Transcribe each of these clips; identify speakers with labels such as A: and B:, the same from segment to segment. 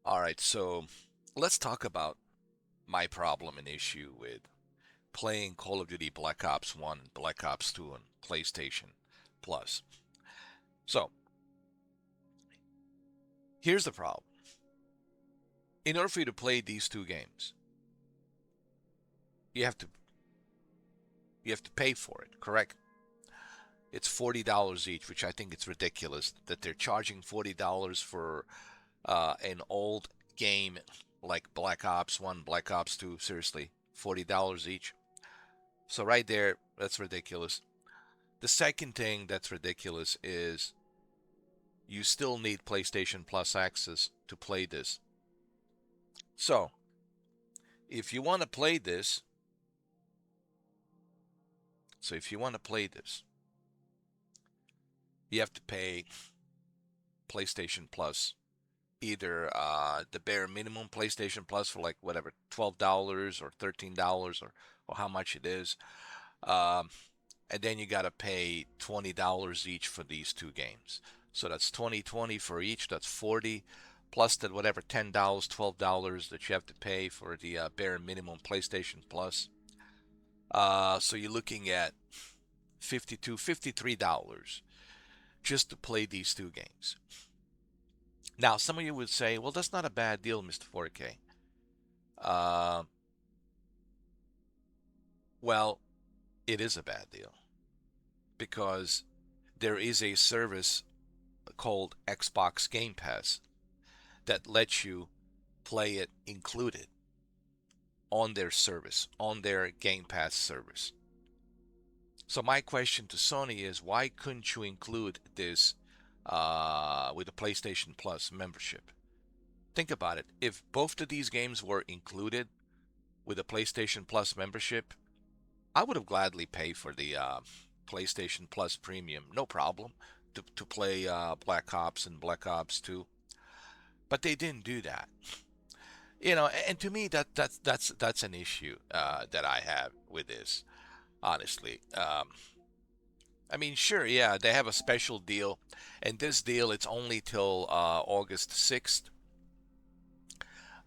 A: All right, so let's talk about my problem and issue with playing Call of Duty Black Ops 1 and Black Ops 2 on PlayStation Plus. So, here's the problem. In order for you to play these two games, you have to you have to pay for it, correct? It's $40 each, which I think it's ridiculous that they're charging $40 for an old game like Black Ops 1, Black Ops 2. Seriously, $40 each. So right there, that's ridiculous. The second thing that's ridiculous is you still need PlayStation Plus access to play this. So, if you want to play this, so if you want to play this, you have to pay PlayStation Plus, either the bare minimum PlayStation Plus for like whatever, $12 or $13 or how much it is. Um, and then you got to pay $20 each for these two games. So that's 20 for each. That's 40 plus that whatever $10, $12 that you have to pay for the bare minimum PlayStation Plus. So you're looking at $53 just to play these two games. Now, some of you would say, well, that's not a bad deal, Mr. 4K. Uh, well, it is a bad deal because there is a service called Xbox Game Pass that lets you play it included on their service, on their Game Pass service. So my question to Sony is, why couldn't you include this with the PlayStation Plus membership? Think about it. If both of these games were included with a PlayStation Plus membership, I would have gladly paid for the PlayStation Plus Premium, no problem, to play Black Ops and Black Ops 2. But they didn't do that. And to me that's an issue that I have with this, honestly. I mean, sure, yeah, they have a special deal, and this deal it's only till August 6th.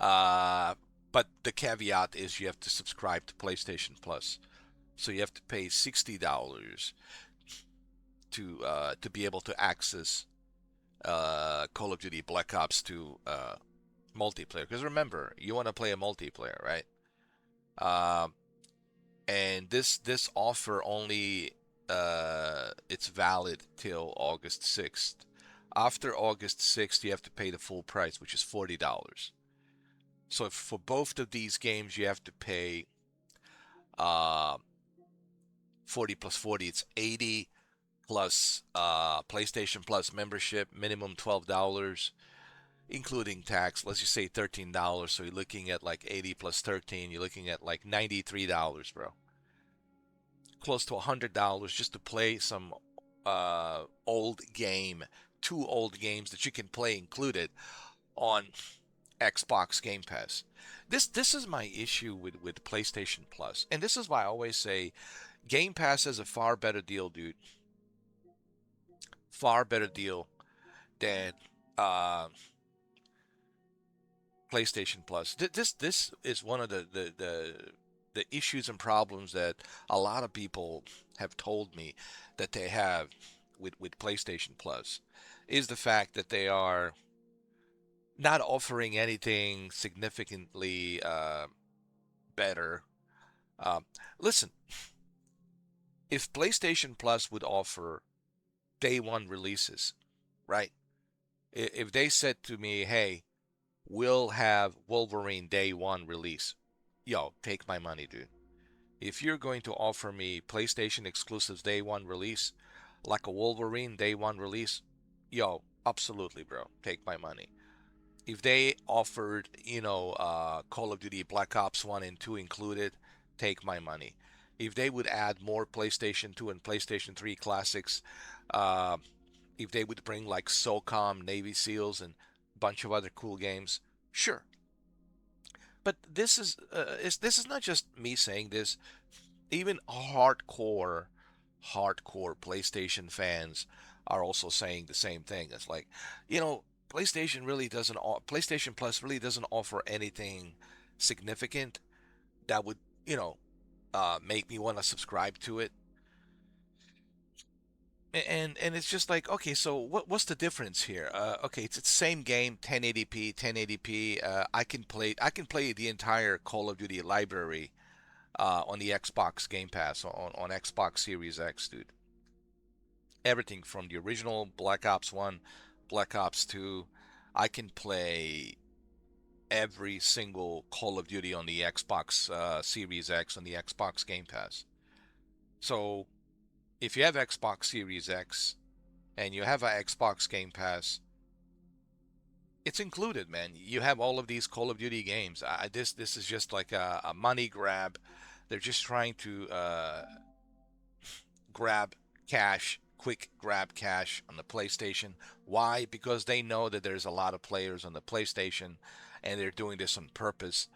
A: Uh, but the caveat is you have to subscribe to PlayStation Plus, so you have to pay $60 to be able to access Call of Duty Black Ops 2 multiplayer. Because remember, you want to play a multiplayer, right? Uh, and this offer only it's valid till August 6th. After August 6th, you have to pay the full price, which is $40. So if for both of these games, you have to pay uh, 40 plus 40, it's 80 plus PlayStation Plus membership, minimum $12, including tax. Let's just say $13. So you're looking at like 80 plus 13, you're looking at like $93, bro. Close to $100 just to play some old game, two old games that you can play included on Xbox Game Pass. This is my issue with PlayStation Plus, and this is why I always say Game Pass is a far better deal, dude. Far better deal than uh, PlayStation Plus. This is one of the issues and problems that a lot of people have told me that they have with PlayStation Plus is the fact that they are not offering anything significantly better. Um, Listen, if PlayStation Plus would offer day one releases, right? If they said to me, hey, we'll have Wolverine day one release, yo, take my money, dude. If you're going to offer me PlayStation exclusives day one release, like a Wolverine day one release, yo, absolutely, bro, take my money. If they offered, Call of Duty Black Ops 1 and 2 included, take my money. If they would add more PlayStation 2 and PlayStation 3 classics, uh, if they would bring like SOCOM, Navy SEALs, and a bunch of other cool games, sure. But this is not just me saying this. Even hardcore PlayStation fans are also saying the same thing. It's like, you know, PlayStation Plus really doesn't offer anything significant that would, you know, make me want to subscribe to it. And it's just like, okay, so what's the difference here? Okay, it's the same game, 1080p, 1080p. I can play the entire Call of Duty library on the Xbox Game Pass on Xbox Series X, dude. Everything from the original Black Ops 1, Black Ops 2. I can play every single Call of Duty on the Xbox Series X on the Xbox Game Pass. So if you have Xbox Series X and you have a Xbox Game Pass, it's included, man. You have all of these Call of Duty games. This is just like a money grab. They're just trying to grab cash, quick grab cash on the PlayStation. Why? Because they know that there's a lot of players on the PlayStation, and they're doing this on purpose.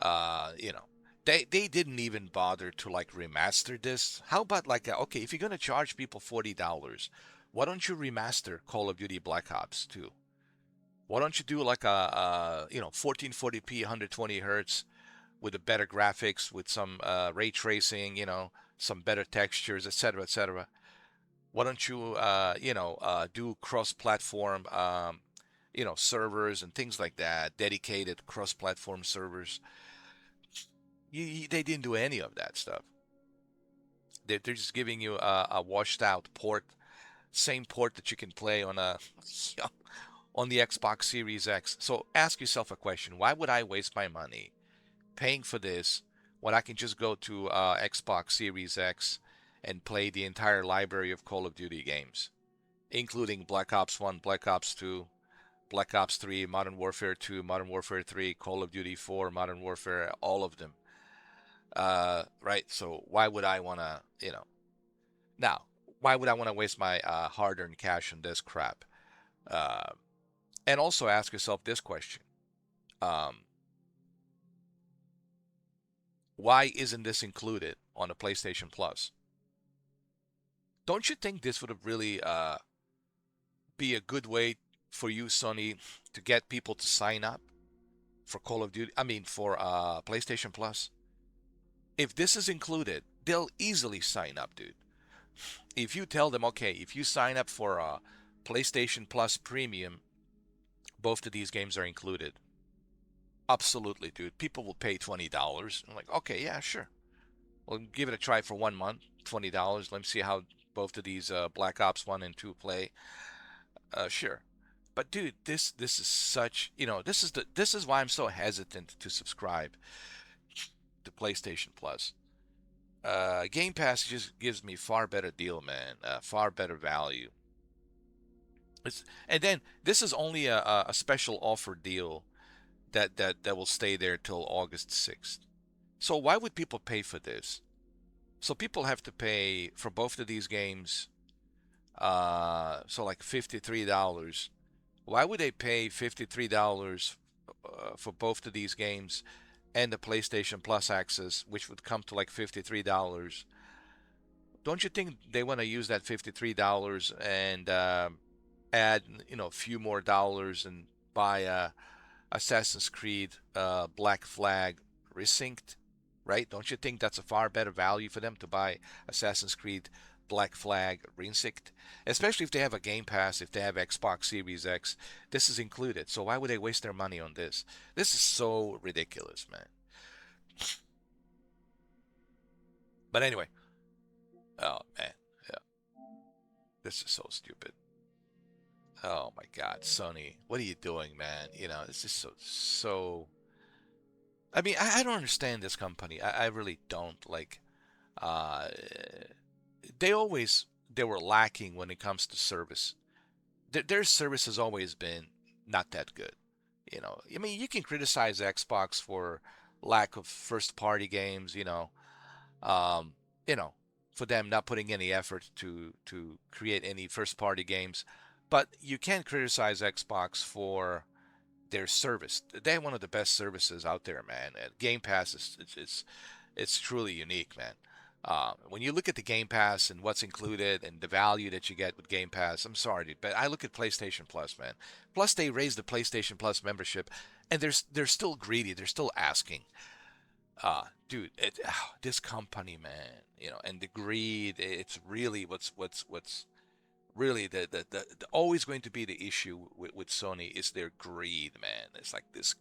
A: You know, they didn't even bother to like remaster this. How about like okay, if you're gonna charge people $40, why don't you remaster Call of Duty Black Ops 2? Why don't you do like a 1440p 120 hertz with a better graphics, with some ray tracing, some better textures, etc., etc. Why don't you do cross-platform servers and things like that, dedicated cross-platform servers. They didn't do any of that stuff. They're just giving you a washed out port, same port that you can play on a on the Xbox Series X. So ask yourself a question: why would I waste my money paying for this when I can just go to Xbox Series X and play the entire library of Call of Duty games, including Black Ops 1, Black Ops 2, Black Ops 3, Modern Warfare 2, Modern Warfare 3, Call of Duty 4, Modern Warfare, all of them. Right? So why would I want to, now, why would I want to waste my hard-earned cash on this crap? Uh, and also ask yourself this question. Um, why isn't this included on the PlayStation Plus? Don't you think this would have really be a good way for you, Sony, to get people to sign up for Call of Duty? I mean, for PlayStation Plus. If this is included, they'll easily sign up, dude. If you tell them, okay, if you sign up for PlayStation Plus Premium, both of these games are included. Absolutely, dude. People will pay $20. I'm like, okay, yeah, sure. Well, give it a try for 1 month. $20. Let me see how both of these Black Ops 1 and 2 play. Sure. But dude, this is such, this is why I'm so hesitant to subscribe to PlayStation Plus. Game Pass just gives me far better deal, man. Far better value. And then this is only a special offer deal that will stay there till August 6th. So why would people pay for this? So people have to pay for both of these games. So like $53. Why would they pay $53 for both of these games and the PlayStation Plus access, which would come to like $53? Don't you think they want to use that $53 and add, a few more dollars and buy Assassin's Creed Black Flag Resynced, right? Don't you think that's a far better value for them to buy Assassin's Creed Black Flag Resynced? Especially if they have a Game Pass, if they have Xbox Series X, this is included. So why would they waste their money on this? This is so ridiculous, man. But anyway, oh man, yeah, this is so stupid. Oh my God, Sony, what are you doing, man? This is so. I mean, I don't understand this company. I really don't. Like, uh, they were lacking when it comes to service. Their service has always been not that good. I mean, you can criticize Xbox for lack of first party games. Um, you know, for them not putting any effort to create any first party games, but you can't criticize Xbox for their service. They have one of the best services out there, man. And Game Pass is it's truly unique, man. When you look at the Game Pass and what's included and the value that you get with Game Pass, I'm sorry, dude, but I look at PlayStation Plus, man. Plus, they raised the PlayStation Plus membership, and they're still greedy. They're still asking. Dude, this company, man, and the greed. It's really what's really the always going to be the issue with Sony is their greed, man. It's like this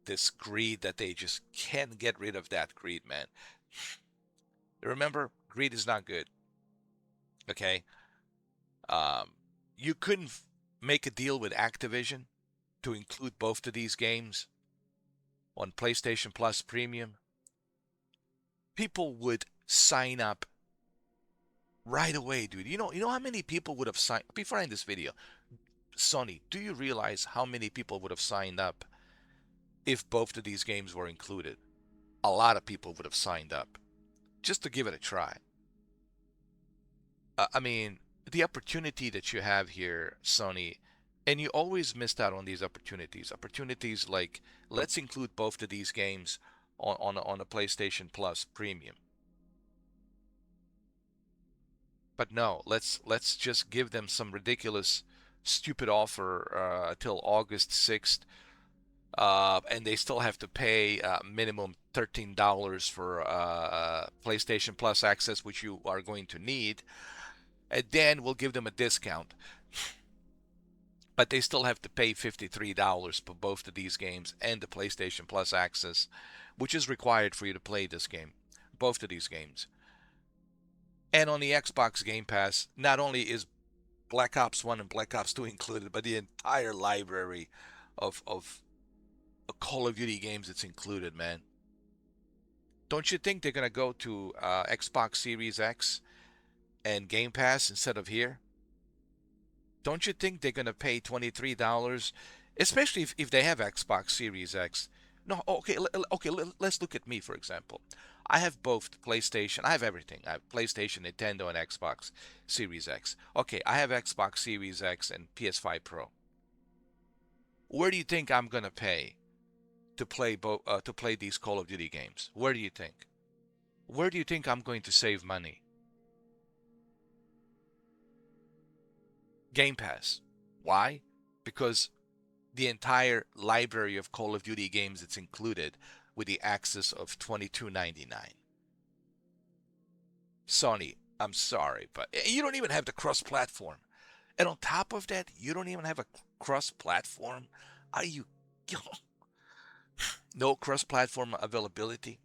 A: this greed that they just can't get rid of that greed, man. Remember, greed is not good. Okay, um, you couldn't make a deal with Activision to include both of these games on PlayStation Plus Premium. People would sign up right away, dude. You know how many people would have signed before I end this video? Sony, do you realize how many people would have signed up if both of these games were included? A lot of people would have signed up just to give it a try. I mean, the opportunity that you have here, Sony, and you always missed out on these opportunities. Opportunities like let's include both of these games on a PlayStation Plus Premium. But no, let's just give them some ridiculous, stupid offer till August 6th, and they still have to pay minimum $13 for PlayStation Plus access, which you are going to need, and then we'll give them a discount. But they still have to pay $53 for both of these games and the PlayStation Plus access, which is required for you to play this game, both of these games. And on the Xbox Game Pass, not only is Black Ops 1 and Black Ops 2 included, but the entire library of Call of Duty games it's included, man. Don't you think they're going to go to Xbox Series X and Game Pass instead of here? Don't you think they're going to pay $23, especially if they have Xbox Series X? No, okay, okay, let's look at me, for example. I have both PlayStation, I have everything. I have PlayStation, Nintendo, and Xbox Series X. Okay, I have Xbox Series X and PS5 Pro. Where do you think I'm going to pay to play these Call of Duty games? Where do you think? Where do you think I'm going to save money? Game Pass. Why? Because the entire library of Call of Duty games it's included with the access of $22.99. Sony, I'm sorry, but you don't even have the cross-platform. And on top of that, you don't even have a cross-platform. Are you no cross-platform availability?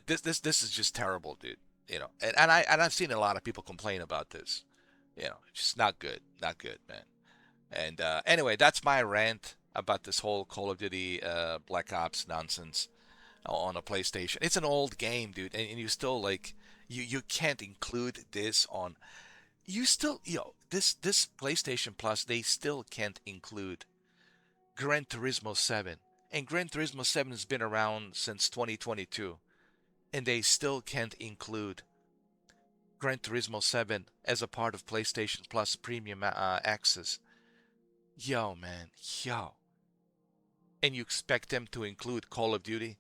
A: This is just terrible, dude. And I've seen a lot of people complain about this. It's just not good, not good, man. And anyway, that's my rant about this whole Call of Duty Black Ops nonsense on a PlayStation. It's an old game, dude, and you still like you can't include this on. You still this PlayStation Plus they still can't include Gran Turismo 7, and Gran Turismo 7 has been around since 2022, and they still can't include Gran Turismo 7 as a part of PlayStation Plus Premium access. Yo, man, yo. And you expect them to include Call of Duty?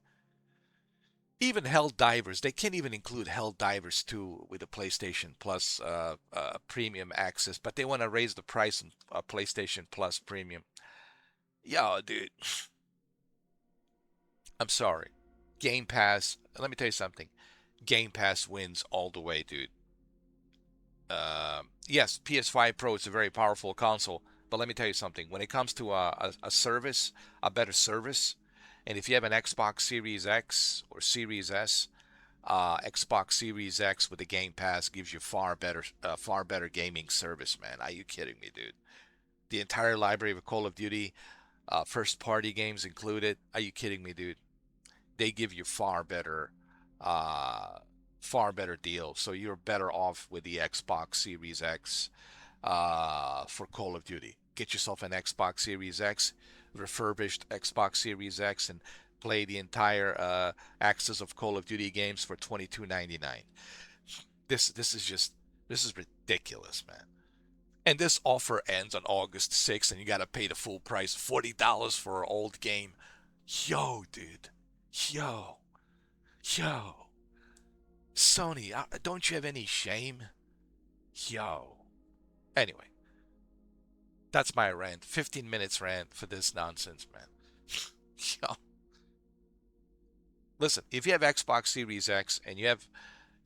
A: Even Helldivers, they can't even include Helldivers 2 with the PlayStation Plus Premium access, but they want to raise the price on PlayStation Plus Premium. Yo, dude, I'm sorry. Game Pass, let me tell you something. Game Pass wins all the way, dude. Yes, PS5 Pro is a very powerful console, but let me tell you something. When it comes to a service, a better service, and if you have an Xbox Series X or Series S, Xbox Series X with the Game Pass gives you far better gaming service, man. Are you kidding me, dude? The entire library of Call of Duty, first-party games included. Are you kidding me, dude? They give you uh, far better deals. So you're better off with the Xbox Series X for Call of Duty. Get yourself an Xbox Series X, refurbished Xbox Series X, and play the entire access of Call of Duty games for $22.99. This is ridiculous, man. And this offer ends on August 6th, and you got to pay the full price, $40 for an old game. Yo, dude. Yo, yo, Sony, don't you have any shame? Yo. Anyway, that's my rant. 15 minutes rant for this nonsense, man. Yo, listen, if you have Xbox Series X and you have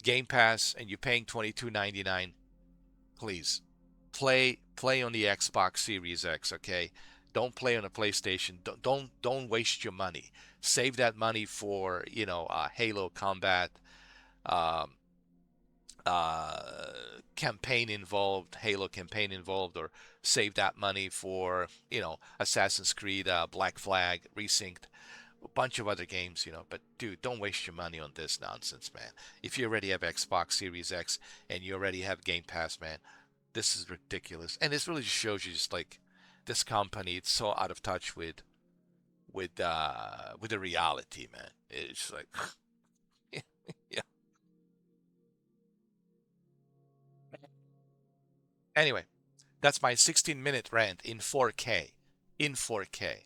A: Game Pass and you're paying 22.99, please play on the Xbox Series X, okay? Don't play on a PlayStation. Don't waste your money. Save that money for, Halo Combat, um, uh, campaign involved, Halo campaign involved, or save that money for, Assassin's Creed, Black Flag, Resynced, a bunch of other games, But dude, don't waste your money on this nonsense, man. If you already have Xbox Series X and you already have Game Pass, man, this is ridiculous. And this really just shows you just like this company, it's so out of touch with the reality, man. It's like yeah. Anyway, that's my 16-minute rant in 4K. In 4K.